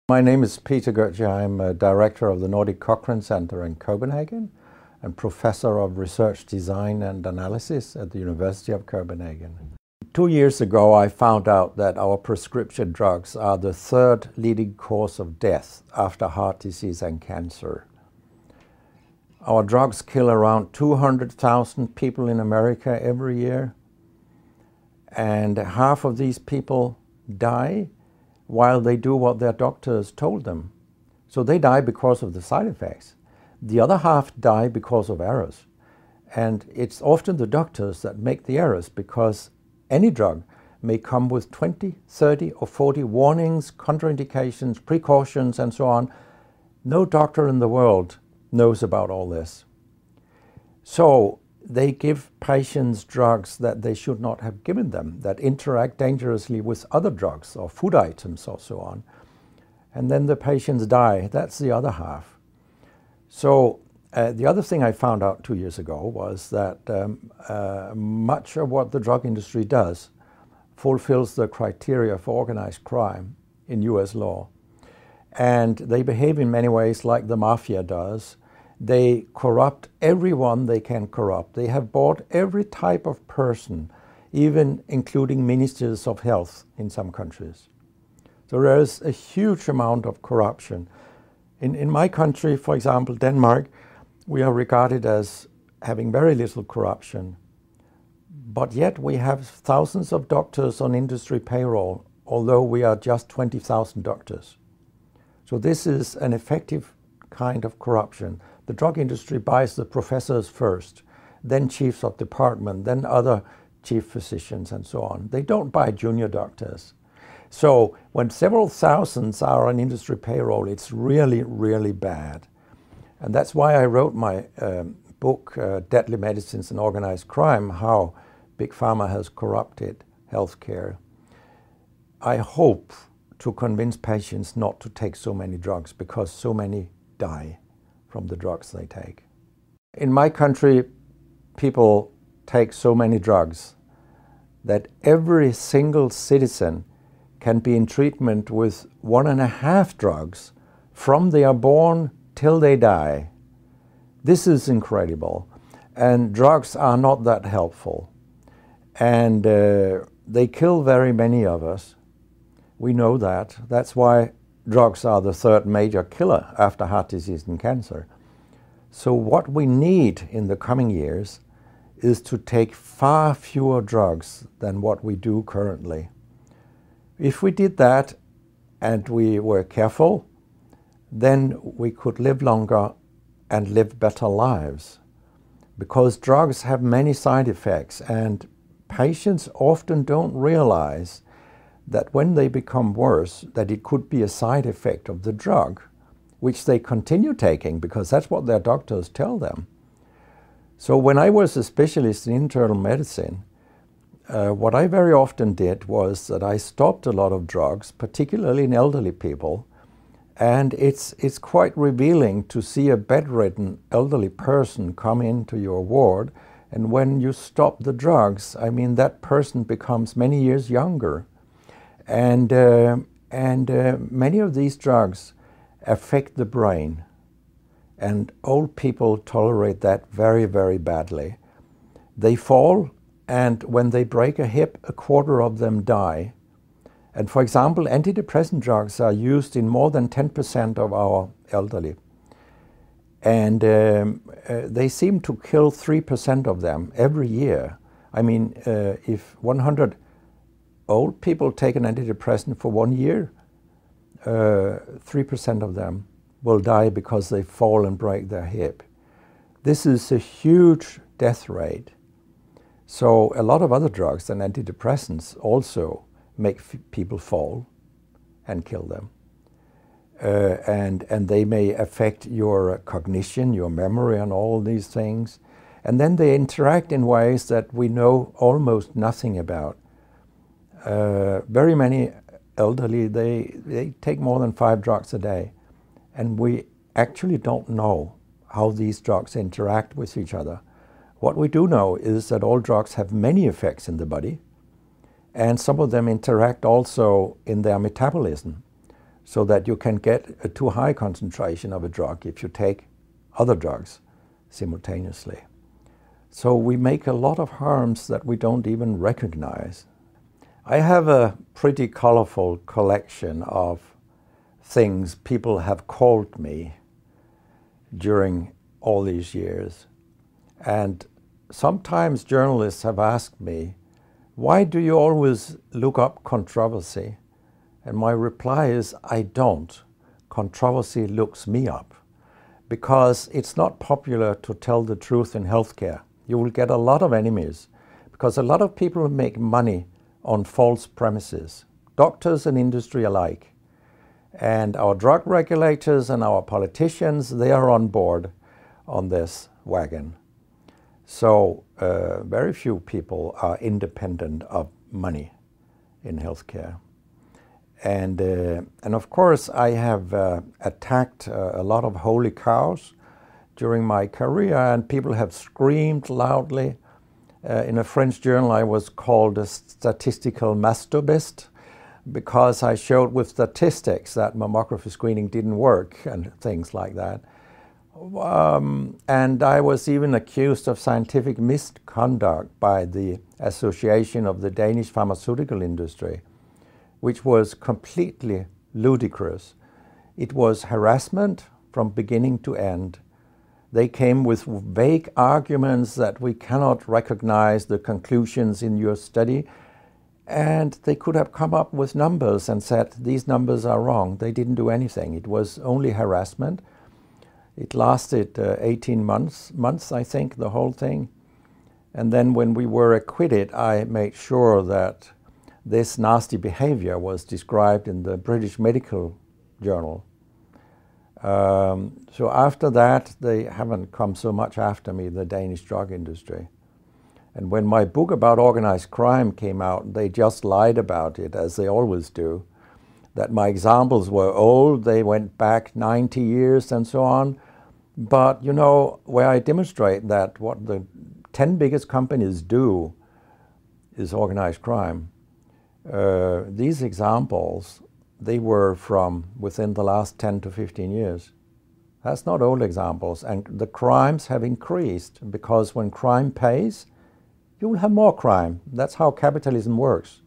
My name is Peter Goetje. I'm a director of the Nordic Cochrane Center in Copenhagen and professor of research design and analysis at the University of Copenhagen. 2 years ago, I found out that our prescription drugs are the third leading cause of death after heart disease and cancer. Our drugs kill around 200,000 people in America every year, and half of these people die while they do what their doctors told them. So they die because of the side effects. The other half die because of errors. And it's often the doctors that make the errors, because any drug may come with 20, 30 or 40 warnings, contraindications, precautions and so on. No doctor in the world knows about all this. So they give patients drugs that they should not have given them, that interact dangerously with other drugs or food items or so on. And then the patients die. That's the other half. So the other thing I found out 2 years ago was that much of what the drug industry does fulfills the criteria for organized crime in US law. And they behave in many ways like the mafia does. They corrupt everyone they can corrupt. They have bought every type of person, even including ministers of health in some countries. So there is a huge amount of corruption. In my country, for example, Denmark, we are regarded as having very little corruption. But yet we have thousands of doctors on industry payroll, although we are just 20,000 doctors. So this is an effective kind of corruption. The drug industry buys the professors first, then chiefs of department, then other chief physicians and so on. They don't buy junior doctors. So when several thousands are on industry payroll, it's really, really bad. And that's why I wrote my book, Deadly Medicines and Organized Crime, How Big Pharma Has Corrupted Healthcare. I hope to convince patients not to take so many drugs, because so many die from the drugs they take. In my country, people take so many drugs that every single citizen can be in treatment with 1.5 drugs from they are born till they die. This is incredible. And drugs are not that helpful. And they kill very many of us. We know that. That's why drugs are the third major killer after heart disease and cancer. So what we need in the coming years is to take far fewer drugs than what we do currently. If we did that and we were careful, then we could live longer and live better lives. Because drugs have many side effects, and patients often don't realize that when they become worse, that it could be a side effect of the drug, which they continue taking because that's what their doctors tell them. So when I was a specialist in internal medicine, what I very often did was that I stopped a lot of drugs, particularly in elderly people, and it's quite revealing to see a bedridden elderly person come into your ward, and when you stop the drugs, I mean, that person becomes many years younger. And many of these drugs affect the brain, and old people tolerate that very, very badly. They fall, and when they break a hip, 1/4 of them die. And for example, antidepressant drugs are used in more than 10% of our elderly. And they seem to kill 3% of them every year. I mean, if 100 old people take an antidepressant for 1 year, 3% of them will die because they fall and break their hip. This is a huge death rate. So a lot of other drugs than antidepressants also make people fall and kill them. And they may affect your cognition, your memory and all these things. And then they interact in ways that we know almost nothing about. Very many elderly, they take more than 5 drugs a day. And we actually don't know how these drugs interact with each other. What we do know is that all drugs have many effects in the body, and some of them interact also in their metabolism. so that you can get a too high concentration of a drug if you take other drugs simultaneously. So we make a lot of harms that we don't even recognize. I have a pretty colorful collection of things people have called me during all these years. And sometimes journalists have asked me, why do you always look up controversy? And my reply is, I don't. Controversy looks me up, because it's not popular to tell the truth in healthcare. You will get a lot of enemies, because a lot of people make money on false premises, doctors and industry alike. And our drug regulators and our politicians, they are on board on this wagon. So very few people are independent of money in healthcare. And of course, I have attacked a lot of holy cows during my career, and people have screamed loudly. In a French journal, I was called a statistical masturbist, because I showed with statistics that mammography screening didn't work and things like that. And I was even accused of scientific misconduct by the Association of the Danish Pharmaceutical Industry, which was completely ludicrous. It was harassment from beginning to end. They came with vague arguments that we cannot recognize the conclusions in your study, and they could have come up with numbers and said, these numbers are wrong. They didn't do anything. It was only harassment. It lasted 18 months, I think, the whole thing. And then when we were acquitted, I made sure that this nasty behavior was described in the British Medical Journal. So after that, they haven't come so much after me, the Danish drug industry. And when my book about organized crime came out, they just lied about it, as they always do. That my examples were old, they went back 90 years and so on. But, you know, where I demonstrate that what the 10 biggest companies do is organized crime. These examples, they were from within the last 10 to 15 years. That's not old examples. And the crimes have increased, because when crime pays, you will have more crime. That's how capitalism works.